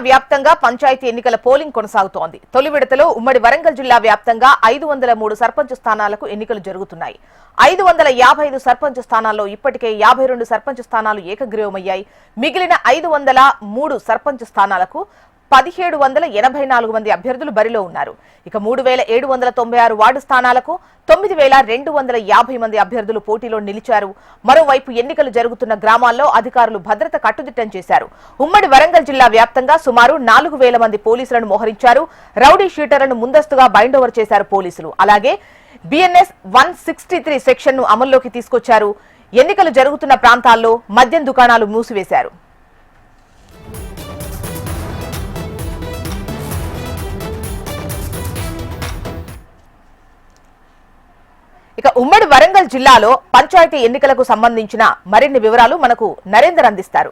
వ్యాప్తంగా పంచాయతీ ఎన్నికల పోలింగ్ కొనసాగుతోంది. తొలి విడతలో ఉమ్మడి వరంగల్ జిల్లా వ్యాప్తంగా 503 సర్పంచ్ స్థానాలకు ఎన్నికలు జరుగుతున్నాయి. 555 సర్పంచ్ స్థానాల్లో ఇప్పటికే 52 సర్పంచ్ స్థానాలు ఏకగ్రీవమయ్యాయి. మిగిలిన 503 సర్పంచ్ స్థానాలకు 1784 మంది అభ్యర్థులు బరిలో ఉన్నారు. ఇక 3796 వార్డు స్థానాలకు 9250 మంది అభ్యర్థులు పోటీలో నిలిచారు. మరోవైపు ఎన్నికలు జరుగుతున్న గ్రామాల్లో అధికారులు భద్రత కట్టుదిట్టం చేశారు. ఉమ్మడి వరంగల్ జిల్లా వ్యాప్తంగా సుమారు 4000 మంది పోలీసులను మోహరించారు. రౌడీ షీటర్లను ముందస్తుగా బైండ్ ఓవర్ చేశారు పోలీసులు. అలాగే BNS 163 సెక్షన్ ను అమల్లోకి తీసుకొచ్చారు. ఎన్నికలు జరుగుతున్న ప్రాంతాల్లో మద్యం దుకాణాలు మూసివేశారు. ఇక ఉమ్మడి వరంగల్ జిల్లాలో పంచాయతీ ఎన్నికలకు సంబంధించిన మరిన్ని వివరాలు మనకు నరేందర్ అందిస్తారు.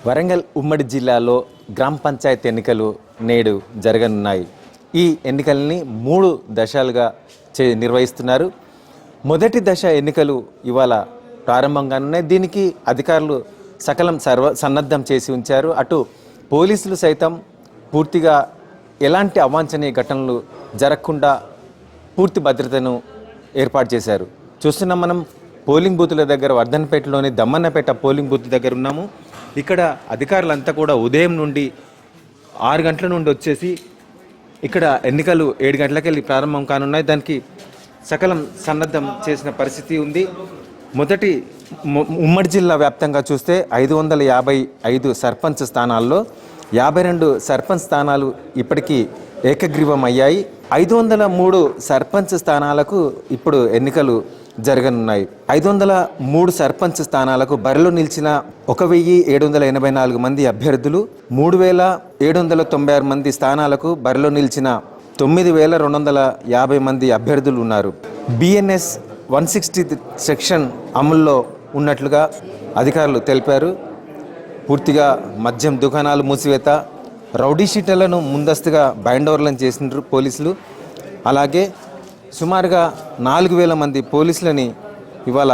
వరంగల్ ఉమ్మడి జిల్లాలో గ్రామ పంచాయతీ ఎన్నికలు నేడు జరగనున్నాయి. ఈ ఎన్నికల్ని 3 దశలుగా నిర్వహిస్తున్నారు. మొదటి దశ ఎన్నికలు ఇవాళ ప్రారంభంగానున్నాయి. దీనికి అధికారులు సకలం సన్నద్ధం చేసి ఉంచారు. అటు పోలీసులు సైతం పూర్తిగా ఎలాంటి అవాంఛనీయ ఘటనలు జరగకుండా పూర్తి భద్రతను ఏర్పాటు చేశారు. చూస్తున్నాం మనం పోలింగ్ బూతుల దగ్గర వర్ధన్పేటలోని దమ్మన్నపేట పోలింగ్ బూత్ దగ్గర ఉన్నాము. ఇక్కడ అధికారులంతా కూడా ఉదయం నుండి 6 గంటల నుండి వచ్చేసి ఇక్కడ ఎన్నికలు 7 గంటలకు వెళ్ళి ప్రారంభం కానున్నాయి. దానికి సకలం సన్నద్ధం చేసిన పరిస్థితి ఉంది. మొదటి ఉమ్మడి జిల్లా వ్యాప్తంగా చూస్తే 555 సర్పంచ్ స్థానాల్లో 52 సర్పంచ్ స్థానాలు ఇప్పటికీ ఏకగ్రీవం అయ్యాయి. 503 సర్పంచ్ స్థానాలకు ఇప్పుడు ఎన్నికలు జరగనున్నాయి. 503 సర్పంచ్ స్థానాలకు బరిలో నిలిచిన 1784 మంది అభ్యర్థులు, 3796 మంది స్థానాలకు బరిలో నిలిచిన 9250 మంది అభ్యర్థులు ఉన్నారు. BNS 160 సెక్షన్ అమల్లో ఉన్నట్లుగా అధికారులు తెలిపారు. పూర్తిగా మద్యం దుకాణాలు మూసివేత, రౌడీ షీటర్లను ముందస్తుగా బైండ్ ఓవర్లను చేసినారు పోలీసులు. అలాగే సుమారుగా 4000 మంది పోలీసులని ఇవాళ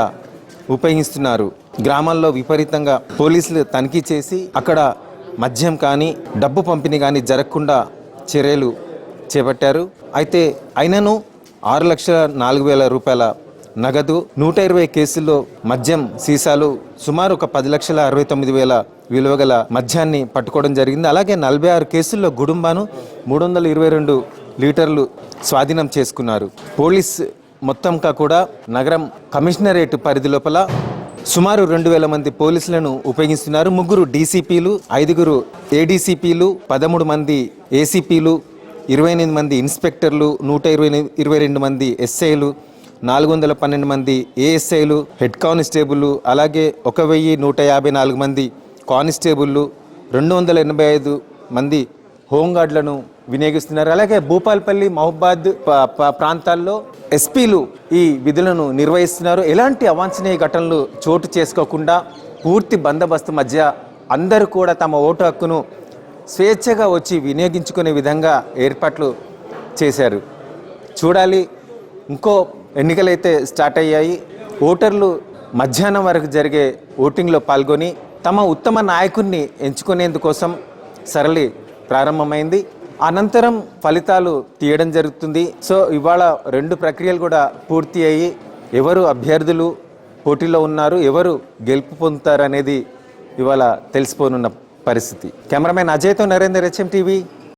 ఉపయోగిస్తున్నారు. గ్రామాల్లో విపరీతంగా పోలీసులు తనిఖీ చేసి అక్కడ మద్యం కానీ డబ్బు పంపిణీ కానీ జరగకుండా చర్యలు చేపట్టారు. అయితే అయినను 6,04,000 రూపాయల నగదు, 120 కేసుల్లో మద్యం సీసాలు, సుమారు ఒక 10,69,000 విలువ గల మద్యాన్ని పట్టుకోవడం జరిగింది. అలాగే 46 కేసుల్లో గుడుంబాను 322 లీటర్లు స్వాధీనం చేసుకున్నారు. పోలీస్ మొత్తంగా కూడా నగరం కమిషనరేట్ పరిధి లోపల సుమారు 2000 మంది పోలీసులను ఉపయోగిస్తున్నారు. 3 DCPలు, 5 ADCPలు, 13 మంది ACPలు, 28 మంది ఇన్స్పెక్టర్లు, 122 మంది SIలు, 412 మంది ASIలు, హెడ్ కానిస్టేబుల్, అలాగే 1154 మంది కానిస్టేబుళ్ళు, 285 మంది హోంగార్డులను వినియోగిస్తున్నారు. అలాగే భూపాల్పల్లి, మహబాద్ ప్రాంతాల్లో SPలు ఈ విధులను నిర్వహిస్తున్నారు. ఎలాంటి అవాంఛనీయ ఘటనలు చోటు చేసుకోకుండా పూర్తి బందోబస్తు మధ్య అందరూ కూడా తమ ఓటు హక్కును స్వేచ్ఛగా వచ్చి వినియోగించుకునే విధంగా ఏర్పాట్లు చేశారు. చూడాలి, ఇంకో ఎన్నికలైతే స్టార్ట్ అయ్యాయి. ఓటర్లు మధ్యాహ్నం వరకు జరిగే ఓటింగ్లో పాల్గొని తమ ఉత్తమ నాయకుడిని ఎంచుకునేందుకోసం సరళి ప్రారంభమైంది. అనంతరం ఫలితాలు తీయడం జరుగుతుంది. సో ఇవాళ 2 ప్రక్రియలు కూడా పూర్తి అయ్యి ఎవరు అభ్యర్థులు పోటీలో ఉన్నారు, ఎవరు గెలుపు పొందుతారు అనేది ఇవాళ తెలిసిపోనున్న పరిస్థితి. కెమెరామెన్ అజయ్తో నరేందర్, HM TV.